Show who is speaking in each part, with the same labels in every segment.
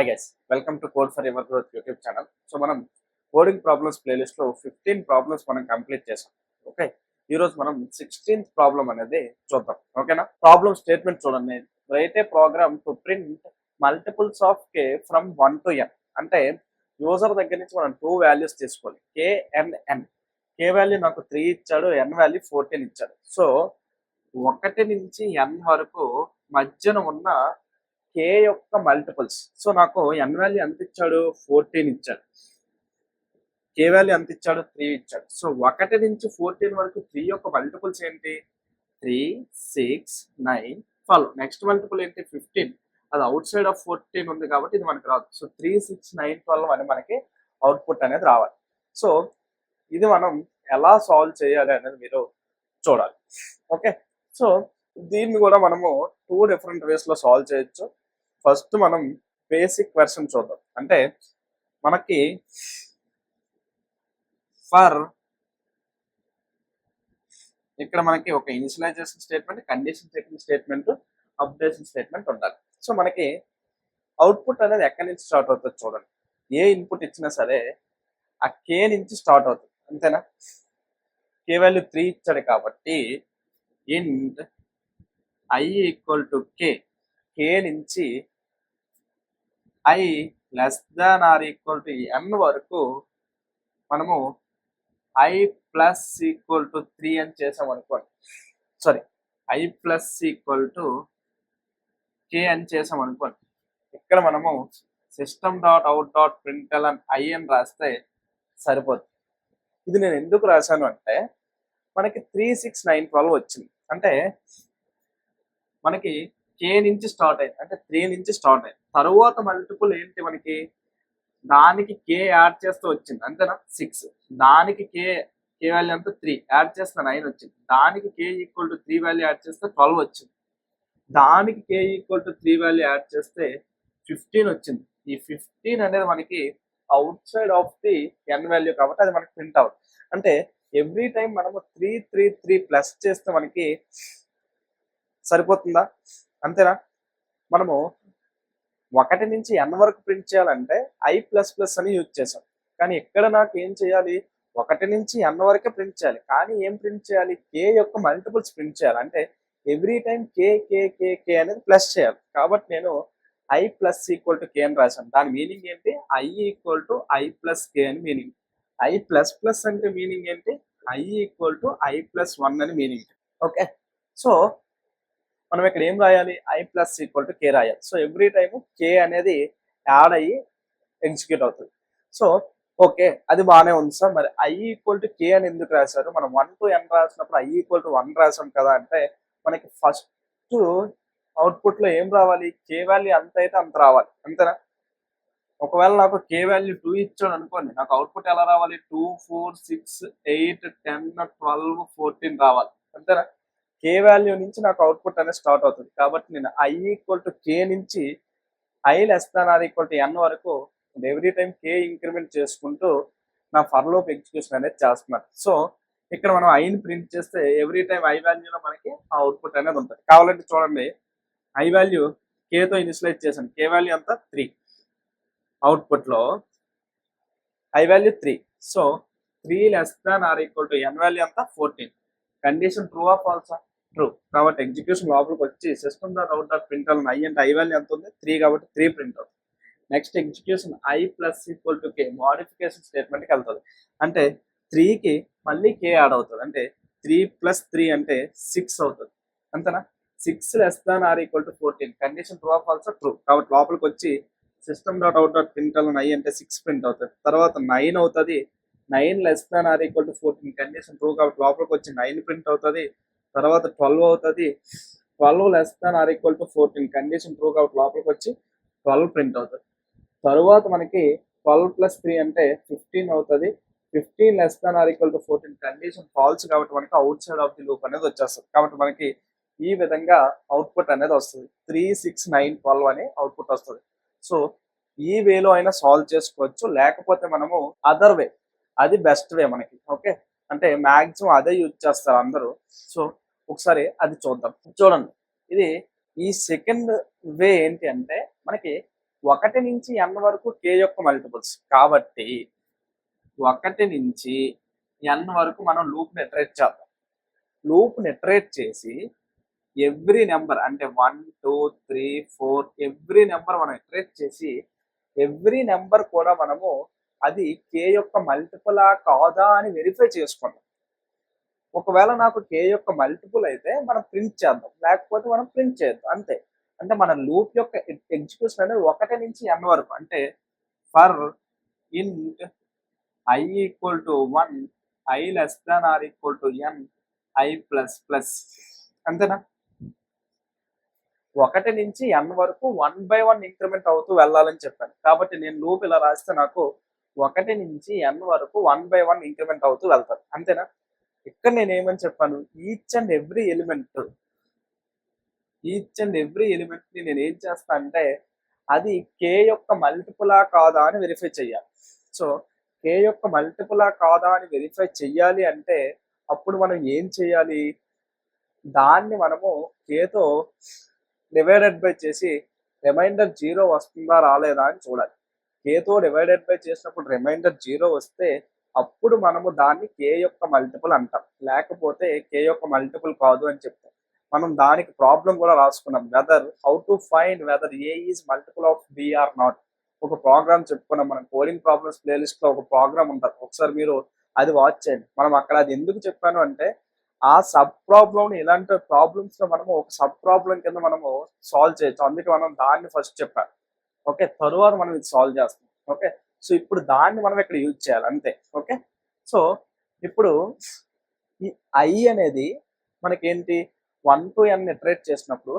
Speaker 1: Hi guys, welcome to code for ever growth YouTube channel. So మనం coding problems playlist లో 15 problems మనం complete చేసాం. Okay, ఈ రోజు మనం 16th ప్రాబ్లం అనేది చూద్దాం. ఓకేనా, ప్రాబ్లమ్ స్టేట్మెంట్ చూడండి. Write a program to print multiples of k from 1 to n. అంటే యూజర్ దగ్గర నుంచి మనం 2 వాల్యూస్ తీసుకోవాలి, కే అండ్ ఎన్. కే వాల్యూ నాకు 3 ఇచ్చాడు, ఎన్ వాల్యూ 14 ఇచ్చాడు. సో 1 నుంచి n వరకు మధ్యన ఉన్న కే యొక్క మల్టిపుల్స్. సో నాకు ఎన్ వాల్యూ ఎంత ఇచ్చాడు, 14 ఇచ్చాడు. కే వాల్యూ ఎంత ఇచ్చాడు, 3 ఇచ్చాడు. సో 1 నుంచి 14 వరకు 3 యొక్క మల్టిపుల్స్ ఏంటి, 3, 6, 9, 12. నెక్స్ట్ మల్టిపుల్ ఏంటి, 15. అది అవుట్ సైడ్ ఆఫ్ 14 ఉంది కాబట్టి ఇది మనకి రాదు. సో 3, 6, 9, 12 అని మనకి అవుట్పుట్ అనేది రావాలి. సో ఇది మనం ఎలా సాల్వ్ చేయాలి అనేది మీరు చూడాలి. ఓకే, సో దీన్ని కూడా మనము 2 డిఫరెంట్ వేస్ లో సాల్వ్ చేయొచ్చు. ఫస్ట్ మనం బేసిక్ వెర్షన్ చూద్దాం. అంటే మనకి ఫర్ ఇక్కడ మనకి ఒక initialization statement, condition checking statement, updation statement ఉండాలి. సో మనకి అవుట్పుట్ అనేది ఎక్కడి నుంచి స్టార్ట్ అవుతుంది చూడండి. ఏ ఇన్పుట్ ఇచ్చినా సరే ఆ కే నుంచి స్టార్ట్ అవుతుంది, అంతేనా. కే వాల్యూ 3 ఇచ్చాడు కాబట్టి int i equal to k. K నుంచి i less than or equal to n వరకు మనము ఐ ప్లస్ ఈక్వల్ టు 3 అని చేసాం అనుకోండి. Sorry, i plus equal to k అని చేసాం అనుకోండి. ఇక్కడ మనము system dot out dot println అని ఐ అని రాస్తే సరిపోతుంది. ఇది నేను ఎందుకు రాశాను అంటే మనకి 3, 6, 9, 12 వచ్చింది. అంటే మనకి కే నుంచి స్టార్ట్ అయింది, అంటే 3 నుంచి స్టార్ట్ అయింది. తరువాత మల్టిపుల్ ఏంటి మనకి, దానికి కే యాడ్ చేస్తూ వచ్చింది, అంతేనా, 6. దానికి కే వాల్యూ అంతా 3 యాడ్ చేస్తే 9 వచ్చింది. దానికి k equal to 3 value add చేస్తే 12 వచ్చింది. దానికి k equal to 3 value add చేస్తే 15 వచ్చింది. ఈ 15 అనేది మనకి outside of the n value కాబట్టి అది మనకి ప్రింట్ అవుట్. అంటే ఎవ్రీ టైం మనము 3, 3, 3 ప్లస్ చేస్తే మనకి సరిపోతుందా, అంతేనా. మనము 1 నుంచి n వరకు ప్రింట్ చేయాలంటే ఐ ప్లస్ ప్లస్ అని యూజ్ చేసాం. కానీ ఇక్కడ నాకు ఏం చేయాలి, 1 నుంచి n వరకే ప్రింట్ చేయాలి. కానీ ఏం ప్రింట్ చేయాలి, కే యొక్క మల్టిపుల్స్ ప్రింట్ చేయాలి. అంటే ఎవ్రీ టైం కే కే కే కే అనేది ప్లస్ చేయాలి. కాబట్టి నేను i plus equal to k అని రాశాను. దాని మీనింగ్ ఏంటి, i equal to i plus k అని మీనింగ్. ఐ ప్లస్ ప్లస్ అంటే మీనింగ్ ఏంటి, i equal to i plus 1 అని మీనింగ్. ఓకే, సో మనం ఇక్కడ ఏం రాయాలి, i plus equal to k రాయాలి. సో ఎవ్రీ టైము కే అనేది యాడ్ అయ్యి ఎగ్జిక్యూట్ అవుతుంది. సో ఓకే, అది బాగానే ఉంది సార్. మరి ఐ ఈక్వల్ టు కే అని ఎందుకు రాశారు, మనం 1 to n రాసినప్పుడు ఐ ఈక్వల్ టు 1 రాసాం కదా. అంటే మనకి ఫస్ట్ అవుట్పుట్ లో ఏం రావాలి, కే వాల్యూ అంత అయితే అంత రావాలి, అంతేనా. ఒకవేళ నాకు కే వాల్యూ 2 ఇచ్చాడు అనుకోండి, నాకు అవుట్పుట్ ఎలా రావాలి, 2, 4, 6, 8, 10, 12, 14 రావాలి, అంతేనా. కే వాల్యూ నుంచి నాకు అవుట్పుట్ అనేది స్టార్ట్ అవుతుంది. కాబట్టి నేను ఐ ఈక్వల్ టు కే నుంచి i less than or equal to n వరకు ఎవ్రీ టైం కే ఇంక్రిమెంట్ చేసుకుంటూ నా ఫర్ లూప్ ఎగ్జిక్యూషన్ అనేది చేస్తున్నాను. సో ఇక్కడ మనం ఐని ప్రింట్ చేస్తే ఎవ్రీ టైం ఐ వాల్యూలో మనకి ఆ అవుట్పుట్ అనేది ఉంటుంది. కావాలంటే చూడండి, ఐ వాల్యూ కేతో ఇనిషియలైజ్ చేశాను. కే వాల్యూ అంతా 3, అవుట్పుట్ లో i value 3. So 3 less than or equal to n value అంతా 14. కండిషన్ ట్రూ ఆఫ్ ఫాల్సా, ట్రూ. కాబట్టి ఎగ్జిక్యూషన్ లోపలికి వచ్చి system dot out dot print i అంటే ఐ వాల్యూ ఎంత ఉంది, 3 కాబట్టి 3 ప్రింట్ అవుతుంది. Next execution i plus equal to k, modification స్టేట్మెంట్కి వెళ్తుంది. అంటే 3కి మళ్ళీ కే యాడ్ అవుతుంది. అంటే 3 + 3 అంటే 6 అవుతుంది, అంతేనా. 6 less than or equal to 14. Condition true of ఫాల్సా, ట్రూ. కాబట్టి లోపలికి వచ్చి system dot out dot print i అంటే 6 ప్రింట్ అవుతుంది. తర్వాత 9 అవుతుంది. 9 less than or equal to 14. Condition true కాబట్టి లోపలికి వచ్చి 9 ప్రింట్ అవుతుంది. తర్వాత 12 అవుతుంది. 12 less than or equal to 14. Condition true కాబట్టి లోపలికి వచ్చి 12 ప్రింట్ అవుతుంది. తరువాత మనకి 12 + 3 అంటే 15 అవుతుంది. 15 less than or equal to 14. Condition false కాబట్టి మనకి outside of the loop అనేది వచ్చేస్తుంది. కాబట్టి మనకి ఈ విధంగా అవుట్పుట్ అనేది వస్తుంది, 3, 6, 9, 12 అనే అవుట్పుట్ వస్తుంది. సో ఈ వేలో అయినా సాల్వ్ చేసుకోవచ్చు, లేకపోతే మనము అదర్ వే, అది బెస్ట్ వే మనకి. ఓకే, అంటే మ్యాక్సిమం అదే యూజ్ చేస్తారు అందరూ. సో ఒకసారి అది చూద్దాం. చూడండి, ఇది ఈ సెకండ్ వే ఏంటి అంటే మనకి 1 నుంచి n వరకు k యొక్క మల్టిపుల్స్ కాబట్టి 1 నుంచి n వరకు మనం లూప్ని ఇటరేట్ చేద్దాం. లూప్ని ఇటరేట్ చేసి ఎవ్రీ నెంబర్ అంటే 1 2 3 4 ఎవ్రీ నెంబర్ మనం ఇటరేట్ చేసి ఎవ్రీ నెంబర్ కూడా మనము అది k యొక్క మల్టిపులా కాదా అని వెరిఫై చేసుకున్నాం. ఒకవేళ నాకు k యొక్క మల్టిపుల్ అయితే మనం ప్రింట్ చేద్దాం, లేకపోతే మనం ప్రింట్ చేద్దాం అంతే. అంటే మన లూప్ యొక్క ఎగ్జిక్యూషన్ అనేది 1 నుంచి n వరకు. అంటే ఫర్ ఇంట్ i equal to 1 i less than or equal to n i plus plus, అంతేనా? 1 నుంచి n వరకు 1 by 1 ఇంక్రిమెంట్ అవుతూ వెళ్ళాలని చెప్పాను. కాబట్టి నేను లూప్ ఇలా రాస్తే నాకు 1 నుంచి n వరకు 1 by 1 ఇంక్రిమెంట్ అవుతూ వెళ్తాను, అంతేనా? ఇక్కడ నేను ఏమని చెప్పాను, ఈచ్ అండ్ ఎవ్రీ ఎలిమెంట్ ని నేను ఏం చేస్తా అంటే అది k యొక్క మల్టిపులా కాదా అని వెరిఫై చేయాలి. సో k యొక్క మల్టిపులా కాదా అని వెరిఫై చెయ్యాలి అంటే అప్పుడు మనం ఏం చేయాలి, దాన్ని మనము kతో డివైడెడ్ బై చేసి రిమైండర్ 0 వస్తుందా రాలేదా అని చూడాలి. kతో డివైడెడ్ బై చేసినప్పుడు రిమైండర్ 0 వస్తే అప్పుడు మనము దాన్ని k యొక్క మల్టిపుల్ అంటాం, లేకపోతే k యొక్క మల్టిపుల్ కాదు అని చెప్తాం. మనం దానికి ప్రాబ్లం కూడా రాసుకున్నాం, whether how to find whether a is multiple of b or not. ఒక ప్రోగ్రామ్ చెప్పుకున్నాం, మనం కోడింగ్ ప్రాబ్లమ్స్ ప్లేలిస్ట్ లో ఒక ప్రోగ్రామ్ ఉంటుంది, ఒకసారి మీరు అది వాచ్ చేయండి. మనం అక్కడ అది ఎందుకు చెప్పాను అంటే ఆ సబ్ ప్రాబ్లమ్ ఇలాంటి ప్రాబ్లమ్స్ లో మనము ఒక సబ్ ప్రాబ్లం కింద మనము సాల్వ్ చేయొచ్చు, అందుకే మనం దాన్ని ఫస్ట్ చెప్పాను. ఓకే, తరువాత మనం ఇది సాల్వ్ చేస్తాం. ఓకే, సో ఇప్పుడు దాన్ని మనం ఇక్కడ యూజ్ చేయాలి అంతే. ఓకే, సో ఇప్పుడు ఈ i అనేది మనకేంటి 1 to n ఇటరేట్ చేసినప్పుడు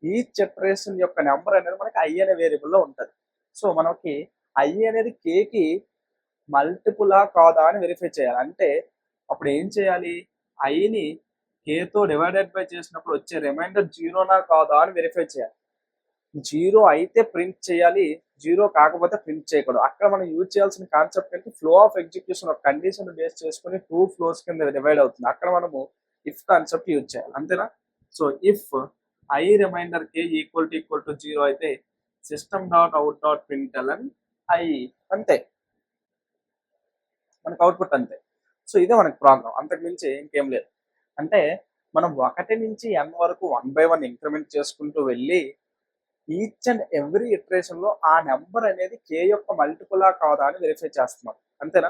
Speaker 1: ఈచ్ ఇటరేషన్ యొక్క నెంబర్ అనేది మనకి i అనే వేరియబుల్లో ఉంటుంది. సో మనకి i అనేది kకి మల్టిపులా కాదా అని వెరిఫై చేయాలి. అంటే అప్పుడు ఏం చేయాలి, iని kతో డివైడెడ్ బై చేసినప్పుడు వచ్చే రిమైండర్ 0నా కాదా అని వెరిఫై చేయాలి. 0 అయితే ప్రింట్ చేయాలి, 0 కాకపోతే ప్రింట్ చేయకూడదు. అక్కడ మనం యూజ్ చేయాల్సిన కాన్సెప్ట్ ఏంటి, ఫ్లో ఆఫ్ ఎగ్జిక్యూషన్ ఒక కండిషన్ బేస్ చేసుకుని 2 ఫ్లోస్ కింద డివైడ్ అవుతుంది. అక్కడ మనము ఇఫ్ కాన్సెప్ట్ యూజ్ చేయాలి, అంతేనా? So if i remainder k equal to 0 అయితే system dot out dot println i, అంతే, మనకు అవుట్పుట్ అంతే. సో ఇదే మనకి ప్రోగ్రామ్, అంతకు మించి ఇంకేం లేదు. అంటే మనం 1 నుంచి n వరకు 1 by 1 ఇంక్రిమెంట్ చేసుకుంటూ వెళ్ళి ఈచ్ అండ్ ఎవ్రీ ఇటరేషన్ లో ఆ నెంబర్ అనేది k యొక్క మల్టిపులా కాదా అని వెరిఫై చేస్తున్నాం, అంతేనా?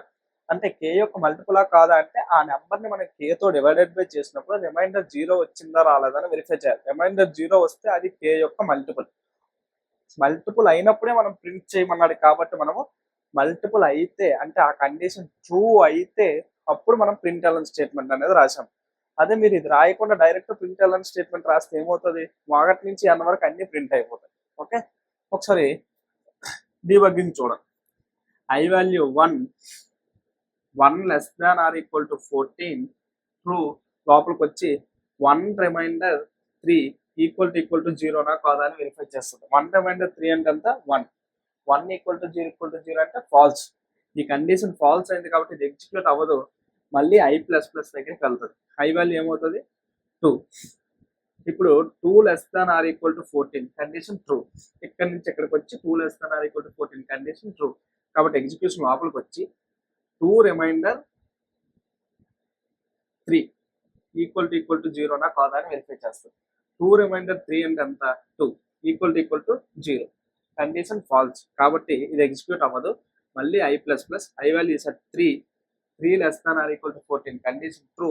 Speaker 1: అంటే k యొక్క మల్టిపులా కాదా అంటే ఆ నెంబర్ ని మనం kతో డివైడెడ్ బై చేసినప్పుడు రిమైండర్ 0 వచ్చిందా రాలేదా అని వెరిఫై చేయాలి. రిమైండర్ 0 వస్తే అది k యొక్క మల్టిపుల్ అయినప్పుడే మనం ప్రింట్ చేయమన్నాడు. కాబట్టి మనము మల్టిపుల్ అయితే అంటే ఆ కండిషన్ ట్రూ అయితే అప్పుడు మనం ప్రింట్ ఎలన్ స్టేట్మెంట్ అనేది రాసాం. అదే మీరు ఇది రాయకుండా డైరెక్ట్ ప్రింట్ ఎలన్ స్టేట్మెంట్ రాస్తే ఏమవుతుంది, 1 నుంచి n వరకు అన్ని ప్రింట్ అయిపోతాయి. ఓకే, ఒకసారి డీబగ్గింగ్ చూడండి. i value 1 less than or equal to 14 true, లోపలికి వచ్చి 1 రిమైండర్ 3 ఈక్వల్ టు 0నా కాదా అని వెరిఫై చేస్తుంది. 1 రిమైండర్ 3 అంటే ఎంత 1 ఈక్వల్ టు 0 అంటే ఫాల్స్. ఈ కండిషన్ ఫాల్స్ అయింది కాబట్టి ఇది ఎగ్జిక్యూట్ అవ్వదు, మళ్ళీ i ప్లస్ ప్లస్ దగ్గరికి వెళ్తుంది. i వాల్యూ ఏమవుతుంది 2. ఇప్పుడు 2 less than or equal to 14 condition true. ఇక్కడ నుంచి ఇక్కడికి వచ్చి 2 less than or equal to 14 condition true. కాబట్టి ఎగ్జిక్యూషన్ లోపలికి వచ్చి 2 రిమైండర్ 3 ఈక్వల్ టు 0నా కాదా అని వెరిఫై చేస్తుంది. 2 రిమైండర్ 3 అంటే ఎంత 2 ఈక్వల్ టు 0, కండిషన్ ఫాల్స్ కాబట్టి ఇది ఎగ్జిక్యూట్ అవ్వదు. మళ్ళీ i plus plus, i value is 3 less than or equal to 14 condition true.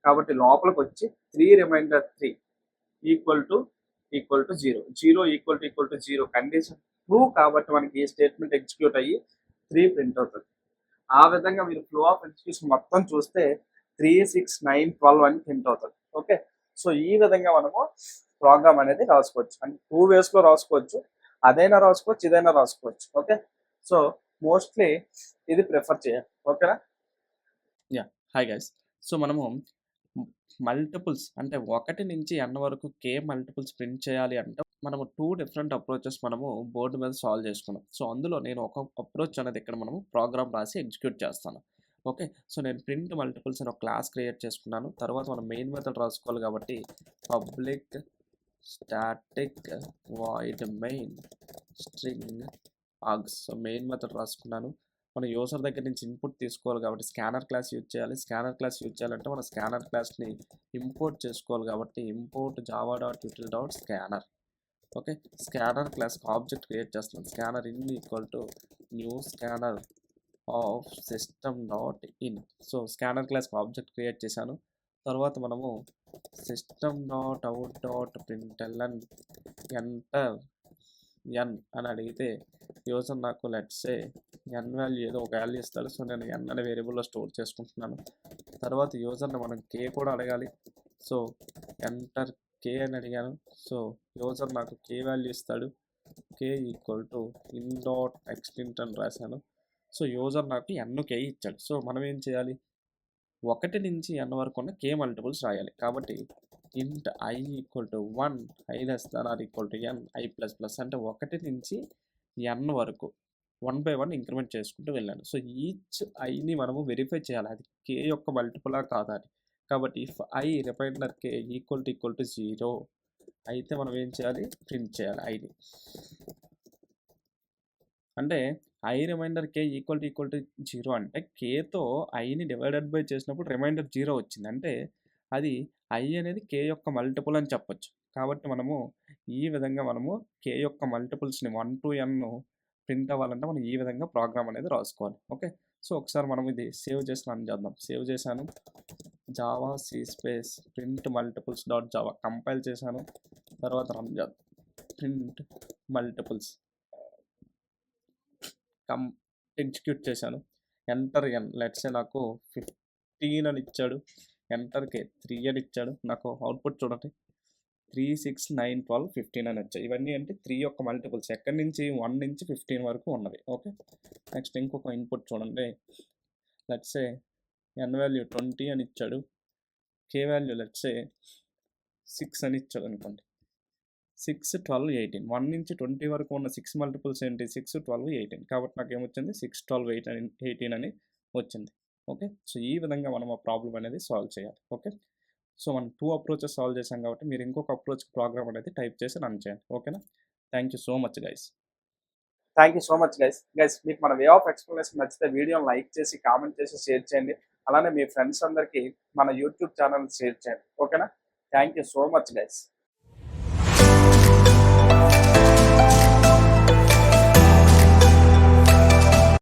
Speaker 1: కాబట్టి లోపలికి వచ్చి 3 remainder 3 equal to 0 equal to 0 condition true. కాబట్టి మనకి ఈ స్టేట్మెంట్ ఎగ్జిక్యూట్ అయ్యి 3 ప్రింట్ అవుతుంది. ఆ విధంగా మీరు ఫ్లో ఆఫ్ ఎగ్జిక్యూషన్ మొత్తం చూస్తే 3 6 9 12 అని ప్రింట్ అవుతుంది. ఓకే, సో ఈ విధంగా మనము ప్రోగ్రామ్ అనేది రాసుకోవచ్చు. అంటే 2 ways లో రాసుకోవచ్చు, అదైనా రాసుకోవచ్చు, ఇదైనా రాసుకోవచ్చు. ఓకే, సో మోస్ట్లీ ఇది ప్రిఫర్ చేయాలి. ఓకేనా?
Speaker 2: Yeah, hi guys. సో మనము మల్టిపుల్స్ అంటే 1 నుంచి n వరకు k మల్టిపుల్స్ ప్రింట్ చేయాలి అంటే మనము 2 డిఫరెంట్ అప్రోచెస్ మనము బోర్డు మీద సాల్వ్ చేసుకున్నాం. సో అందులో నేను ఒక అప్రోచ్ అనేది ఇక్కడ మనము ప్రోగ్రామ్ రాసి ఎగ్జిక్యూట్ చేస్తాను. ఓకే, సో నేను ప్రింట్ మల్టిపుల్స్ అని ఒక క్లాస్ క్రియేట్ చేసుకున్నాను. తర్వాత మనం మెయిన్ మెథడ్ రాసుకోవాలి కాబట్టి public static void main string args. So main method రాసుకున్నాను. మన యూజర్ దగ్గర నుంచి ఇన్పుట్ తీసుకోవాలి కాబట్టి స్కానర్ క్లాస్ యూజ్ చేయాలి. స్కానర్ క్లాస్ యూజ్ చేయాలంటే మన స్కానర్ క్లాస్ని ఇంపోర్ట్ చేసుకోవాలి కాబట్టి import Java dot util dot scanner. Okay, scanner క్లాస్కి ఆబ్జెక్ట్ క్రియేట్ చేస్తున్నాను. Scanner in equal to new scanner of system dot in. So scanner క్లాస్కి ఆబ్జెక్ట్ క్రియేట్ చేశాను. తర్వాత మనము system dot out dot println enter ఎన్ అని అడిగితే యూజర్ నాకు let's say ఎన్ value ఏదో ఒక వాల్యూ ఇస్తాడు. సో నేను ఎన్ అనే వేరియబుల్లో స్టోర్ చేసుకుంటున్నాను. తర్వాత యూజర్ని మనం కే కూడా అడగాలి. సో ఎంటర్ కే అని అడిగాను. సో యూజర్ నాకు కే వాల్యూ ఇస్తాడు. K equal to in dot extent అని రాశాను. సో యూజర్ నాకు ఎన్ కే ఇచ్చాడు. సో మనం ఏం చేయాలి, 1 నుంచి n వరకు ఉన్న k మల్టిపుల్స్ రాయాలి. కాబట్టి int I equal to 1 i less than or equal to n i plus plus అంటే 1 నుంచి n వరకు 1 by 1 ఇంక్రిమెంట్ చేసుకుంటూ వెళ్ళాను. సో ఈచ్ ఐని మనము వెరిఫై చేయాలి, అది k యొక్క మల్టిపులా కాదా అని. కాబట్టి if i remainder k equal to 0 అయితే మనం ఏం చేయాలి, ప్రింట్ చేయాలి ఐని. అంటే I remainder k equal to 0 అంటే కేతో ఐని డివైడెడ్ బై చేసినప్పుడు రిమైండర్ 0 వచ్చింది. అంటే అది ఐ అనేది కే యొక్క మల్టిపుల్ అని చెప్పొచ్చు. కాబట్టి మనము ఈ విధంగా మనము కే యొక్క మల్టిపుల్స్ని 1 to n ప్రింట్ అవ్వాలంటే మనం ఈ విధంగా ప్రోగ్రామ్ అనేది రాసుకోవాలి. ఓకే, సో ఒకసారి మనం ఇది సేవ్ చేసి రన్ చేద్దాం. సేవ్ చేశాను. Javac space print multiples dot java compile చేశాను. తర్వాత రన్ చేద్దాం. ప్రింట్ మల్టిపుల్స్ ఎగ్జిక్యూట్ చేశాను. ఎంటర్ ఎన్ లెట్సే నాకు 15 అని ఇచ్చాడు. ఎంటర్కే 3 అని ఇచ్చాడు. నాకు అవుట్పుట్ చూడండి 3, 6, 9, 12, 15 అని వచ్చాయి. ఇవన్నీ అంటే 3 యొక్క మల్టిపుల్స్ ఎక్కడి నుంచి 1 నుంచి 15 వరకు ఉన్నవి. ఓకే, నెక్స్ట్ ఇంకొక ఇన్పుట్ చూడండి. లెట్సే ఎన్ వాల్యూ 20 అని ఇచ్చాడు. కే వాల్యూ లెట్సే 6 అని ఇచ్చాడు అనుకోండి. 6, 12, 18 1 నుంచి 20 వరకు ఉన్న 6 మల్టిపుల్స్ ఏంటి, 6, 12, 18 కాబట్టి నాకు ఏమొచ్చింది 6, 12, 18 అని వచ్చింది. ఓకే, సో ఈ విధంగా మనం ఆ ప్రాబ్లం అనేది సాల్వ్ చేయాలి. ఓకే, సో మనం 2 అప్రోచెస్ సాల్వ్ చేసాం కాబట్టి మీరు ఇంకొక అప్రోచ్ ప్రోగ్రామ్ అనేది టైప్ చేసి రన్ చేయండి. ఓకేనా, thank you so much guys.
Speaker 1: Thank you so much guys మీకు మన వే ఆఫ్ ఎక్స్ప్లెనేషన్ నచ్చితే వీడియోని లైక్ చేసి కామెంట్ చేసి షేర్ చేయండి. అలానే మీ ఫ్రెండ్స్ అందరికీ మన యూట్యూబ్ ఛానల్ షేర్ చేయండి. ఓకేనా, thank you so much guys.